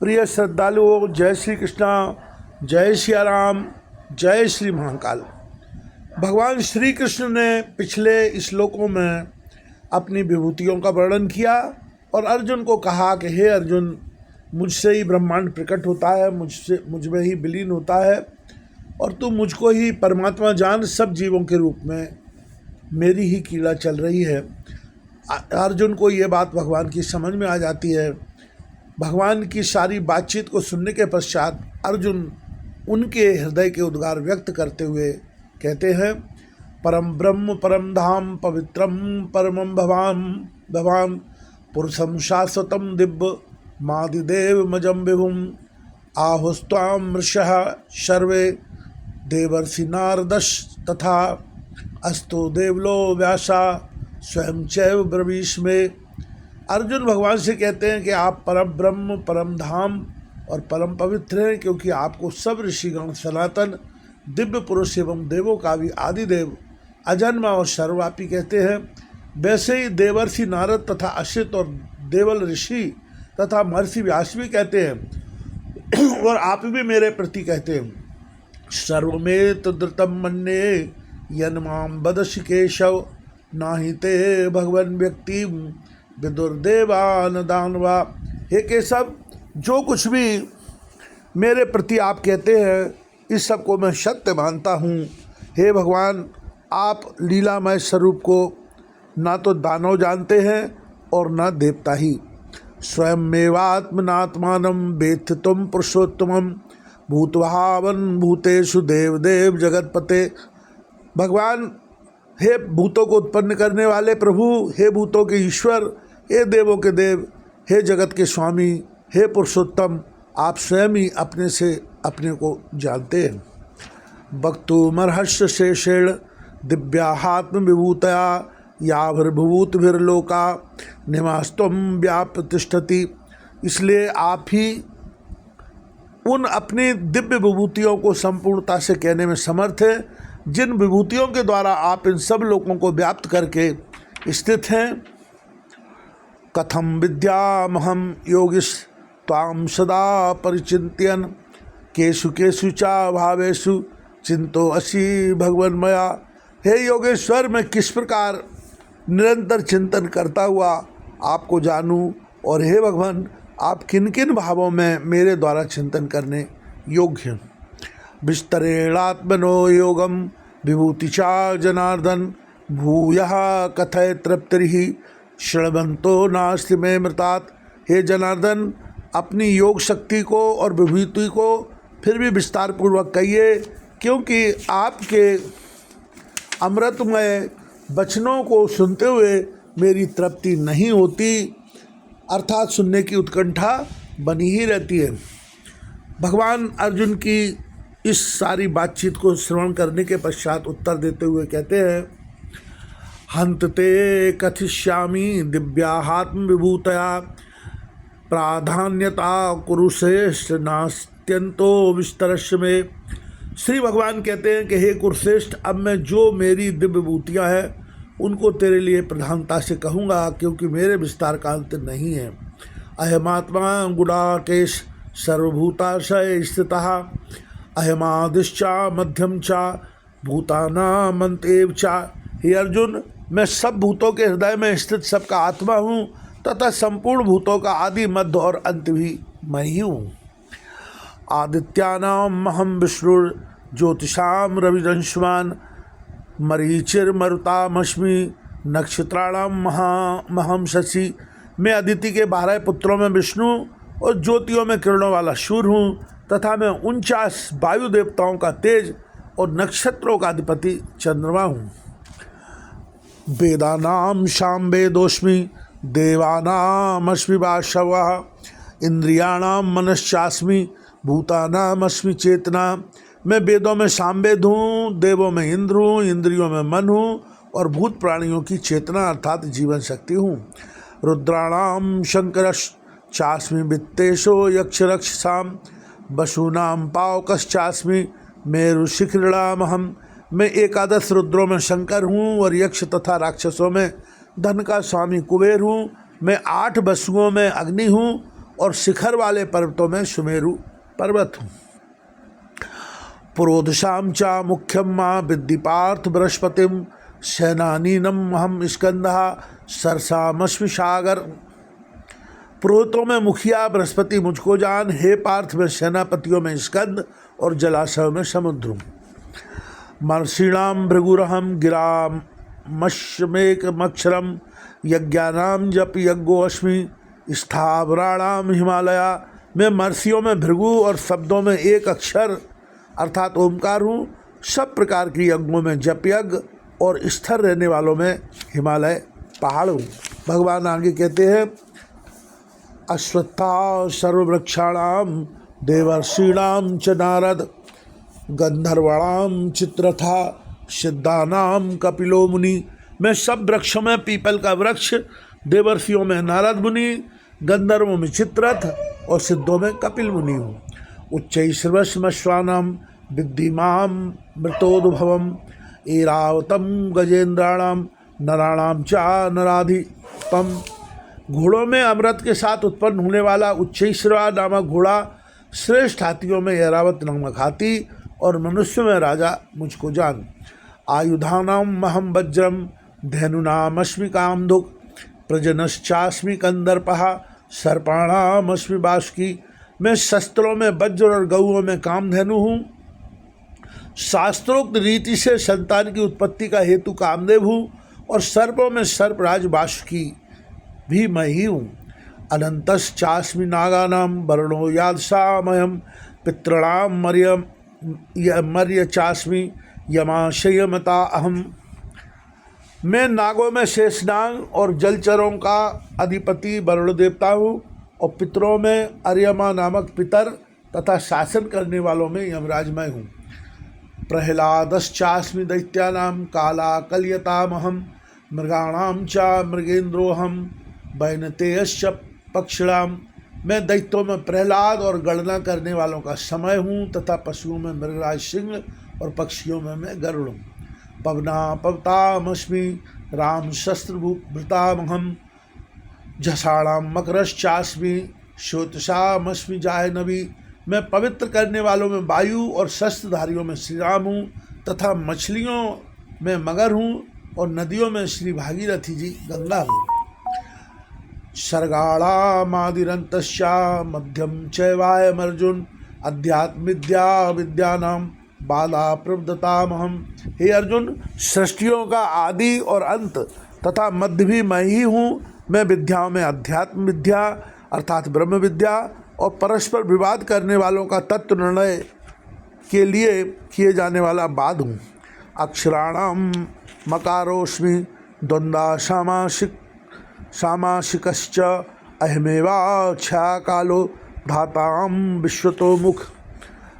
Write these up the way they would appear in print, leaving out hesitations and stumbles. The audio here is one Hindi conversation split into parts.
प्रिय श्रद्धालुओं, जय श्री कृष्णा, जय सिया राम, जय श्री महाकाल। भगवान श्री कृष्ण ने पिछले श्लोकों में अपनी विभूतियों का वर्णन किया और अर्जुन को कहा कि हे अर्जुन, मुझसे ही ब्रह्मांड प्रकट होता है, मुझ में ही विलीन होता है और तू मुझको ही परमात्मा जान। सब जीवों के रूप में मेरी ही कीड़ा चल रही है। अर्जुन को ये बात भगवान की समझ में आ जाती है। भगवान की सारी बातचीत को सुनने के पश्चात अर्जुन उनके हृदय के उद्गार व्यक्त करते हुए कहते हैं, परम ब्रह्म परम धाम पवित्रम परमं भवान पुरुषम शाश्वतम दिव्य मादिदेव मजम विभुम आहुस्त्वाम ऋषः सर्वे देवर्षि नारदश तथा अस्तो देवलो व्यासा स्वयं चैव ब्रवीश में। अर्जुन भगवान से कहते हैं कि आप परम ब्रह्म परम धाम और परम पवित्र हैं, क्योंकि आपको सब ऋषिगण सनातन दिव्य पुरुष एवं देवों का भी आदिदेव अजन्मा और सर्वव्यापी कहते हैं। वैसे ही देवर्षि नारद तथा असित और देवल ऋषि तथा महर्षि व्यास भी कहते हैं और आप भी मेरे प्रति कहते हैं, सर्वमेत धृतम मन्ये यन्माम बदसि केशव नाहि ते भगवन व्यक्ति विदुर्देवान दानवा। हे केशव, जो कुछ भी मेरे प्रति आप कहते हैं इस सब को मैं सत्य मानता हूँ। हे भगवान, आप लीलामय स्वरूप को ना तो दानव जानते हैं और ना देवता ही। स्वयं मेवात्मनात्मानं वेत्थ तुम पुरुषोत्तमं भूतभावन भूतेषु देवदेव जगतपते। भगवान, हे भूतों को उत्पन्न करने वाले प्रभु, हे भूतों के ईश्वर, हे देवों के देव, हे जगत के स्वामी, हे पुरुषोत्तम, आप स्वयं ही अपने से अपने को जानते हैं। वक्तुमर्हस्य शेषेण दिव्याहात्म विभूतया याभिर्भूतभिर्लोका निवास्तुम व्याप्य तिष्ठति। इसलिए आप ही उन अपनी दिव्य विभूतियों को संपूर्णता से कहने में समर्थ हैं, जिन विभूतियों के द्वारा आप इन सब लोगों को व्याप्त करके स्थित हैं। कथम विद्यामहम योगिष त्वां सदा परिचिंत्यन केषु केषु चा भावेषु चिंतो असि भगवन मया। हे योगेश्वर, मैं किस प्रकार निरंतर चिंतन करता हुआ आपको जानूं, और हे भगवान, आप किन किन भावों में मेरे द्वारा चिंतन करने योग्य हैं। विस्तरेणात्मनो योगम विभूतिचा जनार्दन भूयः कथय तृप्तिर्हि श्रवंतो नास्ति में मृतात्। हे जनार्दन, अपनी योग शक्ति को और विभूति को फिर भी विस्तार पूर्वक कहिए, क्योंकि आपके अमृतमय वचनों को सुनते हुए मेरी तृप्ति नहीं होती, अर्थात सुनने की उत्कंठा बनी ही रहती है। भगवान अर्जुन की इस सारी बातचीत को श्रवण करने के पश्चात उत्तर देते हुए कहते हैं, हंत ते कथिष्यामि दिव्याहात्म विभूतया प्राधान्यता कुरुश्रेष्ठ नास्त्यंतो विस्तरस्य में। श्री भगवान कहते हैं कि हे कुरुश्रेष्ठ, अब मैं जो मेरी दिव्य विभूतियाँ हैं उनको तेरे लिए प्रधानता से कहूँगा, क्योंकि मेरे विस्तार का अंत नहीं है। अहमात्मा गुणाकेश सर्वभूताशय स्थितः अहमादिश्चा मध्यम चा भूतानामंतेव चा। हे अर्जुन, मैं सब भूतों के हृदय में स्थित सबका आत्मा हूँ तथा संपूर्ण भूतों का आदि मध्य और अंत भी मैं ही हूँ। आदित्यानाम महम विष्णु ज्योतिषाम रविरंशवान मरीचिर्मरुतामस्मि नक्षत्राणाम महम शशि। मैं अदिति के 12 पुत्रों में विष्णु और ज्योतियों में किरणों वाला सूर्य हूँ तथा मैं 49 वायु देवताओं का तेज और नक्षत्रों का अधिपति चंद्रमा हूँ। वेदानाम सामवेदोस्मि देवानामस्मि वासवः इंद्रियाणाम मनश्चास्मि भूतानामस्मि चेतना। मैं वेदों में सामवेद हूँ, देवों में इंद्र हूँ, इंद्रियों में मन हूँ और भूत प्राणियों की चेतना अर्थात जीवन शक्ति हूँ। रुद्राणाम शंकरश्चास्मि वित्तेषो यक्षरक्षसाम वसूनाम पावकश्चास्मि मेरु शिखरिणामहम। मैं 11 रुद्रों में शंकर हूँ और यक्ष तथा राक्षसों में धन का स्वामी कुबेर हूँ। मैं 8 वसुओं में अग्नि हूँ और शिखर वाले पर्वतों में सुमेरु पर्वत हूँ। पुरोधशाम चा मुख्यम माँ विद्धि पार्थ बृहस्पतिम सेनानीनम हम स्कंधा सरसामश्मि सागर। पुरोहितों में मुखिया बृहस्पति मुझको जान, हे पार्थ में सेनापतियों में स्कंद और जलाशयों में समुद्र हूँ। महर्षिणाम भृगुरहम गिराम मश्मेक मक्षरम यज्ञानाम जप यज्ञोअश्मि स्थावराणाम हिमालया। मैं महर्षियों में भृगु और शब्दों में एक अक्षर अर्थात ओमकार हूँ। सब प्रकार की यज्ञों में जप यज्ञ और स्थिर रहने वालों में हिमालय पहाड़ हूँ। भगवान आगे कहते हैं अश्वत्था सर्ववृक्षाणाम देवर्षीणाम च नारद गंधर्वाणाम चित्रथा सिद्धानाम कपिलो मुनि। मैं सब वृक्षों में पीपल का वृक्ष, देवर्षियों में नारद मुनि, गंधर्वों में चित्रथ और सिद्धों में कपिल मुनि हूँ। उच्चैश्रवश्मश्वानाम विद्धिमाम मृतोद्भवम ऐरावतम गजेंद्राणाम नराणाम चा नराधिपम। घोड़ों में अमृत के साथ उत्पन्न होने वाला उच्चैश्रवा नामक घोड़ा, श्रेष्ठ हाथियों में ऐरावत नामक हाथी और मनुष्यों में राजा मुझको जान। आयुधानाम महम वज्रम धेनुनामश्मि कामधुक् प्रजनश्चास्मि कंदर्पहा सर्पाणामश्मि बाष्की। मैं शस्त्रों में वज्र और गौओं में कामधेनु हूँ। शास्त्रोक्त रीति से संतान की उत्पत्ति का हेतु कामदेव हूँ और सर्पों में सर्पराज बाष्की भी मैं ही हूँ। अनंतश्चास्मि नागानाम वर्णो यादसामयम पितॄणाम मर्य चास्मि यमाशयमता अहम। मैं नागों में शेषनाग और जलचरों का अधिपति वरुण देवता हूँ और पितरों में अर्यमा नामक पितर तथा शासन करने वालों में यमराज मैं हूँ। प्रहलादश्चास्मि दैत्यानाम काला कलयतामहम मृगाणाम चा मृगेंद्रोहम वैनतेयश्च पक्षिणाम। मैं दैत्यों में प्रहलाद और गणना करने वालों का समय हूँ तथा पशुओं में मृगराज सिंह और पक्षियों में मैं गरुड़ हूँ। पवना पवतामस्मि राम शस्त्रभृतामहम झषाणाम मकरश्चास्मि श्रोतसामस्मि जाह्नवी। मैं पवित्र करने वालों में वायु और शस्त्रधारियों में श्री राम हूँ तथा मछलियों में मगर हूँ और नदियों में श्री भागीरथी जी गंगा हूँ। सर्गाणामादिरन्तश्चा मध्यम चैवायम अर्जुन अध्यात्म विद्या विद्यानाम बाला प्रवदतामहम। हे अर्जुन, सृष्टियों का आदि और अंत तथा मध्य भी मैं ही हूँ। मैं विद्याओं में अध्यात्म विद्या अर्थात ब्रह्म विद्या और परस्पर विवाद करने वालों का तत्व निर्णय के लिए किए जाने वाला वाद हूँ। अक्षराणाम मकारोस्मि द्वंद्वा सामासिकश्च अहमेवाक्षा कालो धाताम विश्वतो मुख।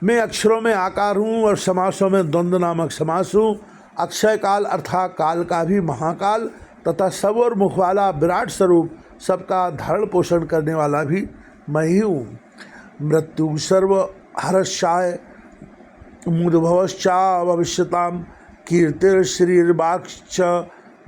मैं अक्षरों में आकार हूँ और समासों में द्वंद्व नामक समास हूँ। अक्षय काल अर्थात काल का भी महाकाल तथा सब और मुख वाला विराट स्वरूप सबका धारण पोषण करने वाला भी मैं ही हूँ। मृत्यु सर्व हर्षाय मुद्भवश्चा भविष्यताम कीर्तिर्श्रीर्वाक्च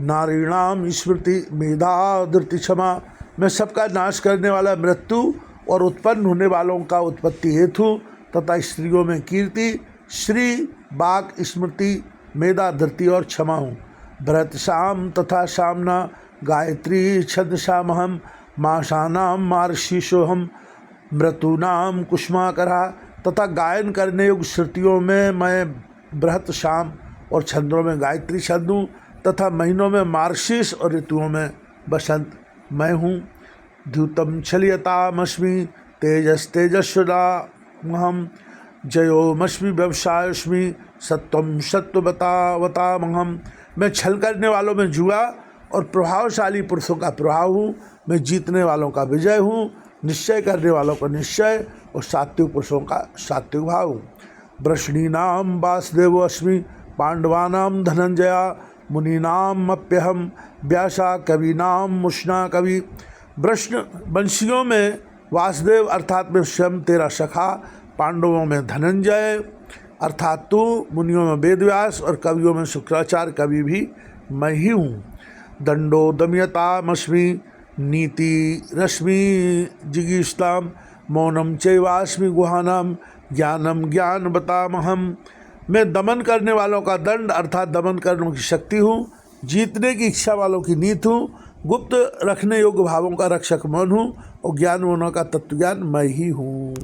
नारीणाम स्मृति मेधा धृति क्षमा। मैं सबका नाश करने वाला मृत्यु और उत्पन्न होने वालों का उत्पत्ति हेतु तथा स्त्रियों में कीर्ति, श्री, वाक, स्मृति, मेधा, धृति और क्षमा हूँ। भरत शाम तथा सामना गायत्री छंदसामहम मासानाम मार्षीषोहम मृतूनाम कुष्माकरा। तथा गायन करने योग्य श्रुतियों में मैं बृहत शाम और छंदों में गायत्री छंद हूँ तथा महीनों में मार्शीष और ऋतुओं में बसंत मैं हूँ। द्यूतम छलियतामस्मि तेजस्तेजस्वदामहम जयोमस्मि व्यवसायस्मि सत्वम सत्ववतावतामहम। मैं छल करने वालों में जुआ और प्रभावशाली पुरुषों का प्रभाव हूँ। मैं जीतने वालों का विजय हूँ, निश्चय करने वालों का निश्चय और सात्विक पुरुषों का सात्विक भाव हूँ। वृष्णीनाम वासुदेव अस्मि पांडवानाम धनंजया मुनीनाम अप्यहम व्यासा कवीनाम मुष्णा कवि। वृष्ण वंशियों में वासुदेव अर्थात मैं स्वयं तेरा सखा, पांडवों में धनंजय अर्थात तू, मुनियों में वेदव्यास और कवियों में शुक्राचार्य कवि भी मैं ही हूँ। दंडो दमयतामस्मि नीति रश्मि जिगीषताम मौनम चैवास्मि गुहानाम ज्ञानम ज्ञान बतामहम। मैं दमन करने वालों का दंड अर्थात दमन करने की शक्ति हूँ, जीतने की इच्छा वालों की नीति हूँ, गुप्त रखने योग्य भावों का रक्षक मन हूँ और ज्ञानवानों का तत्वज्ञान मैं ही हूँ।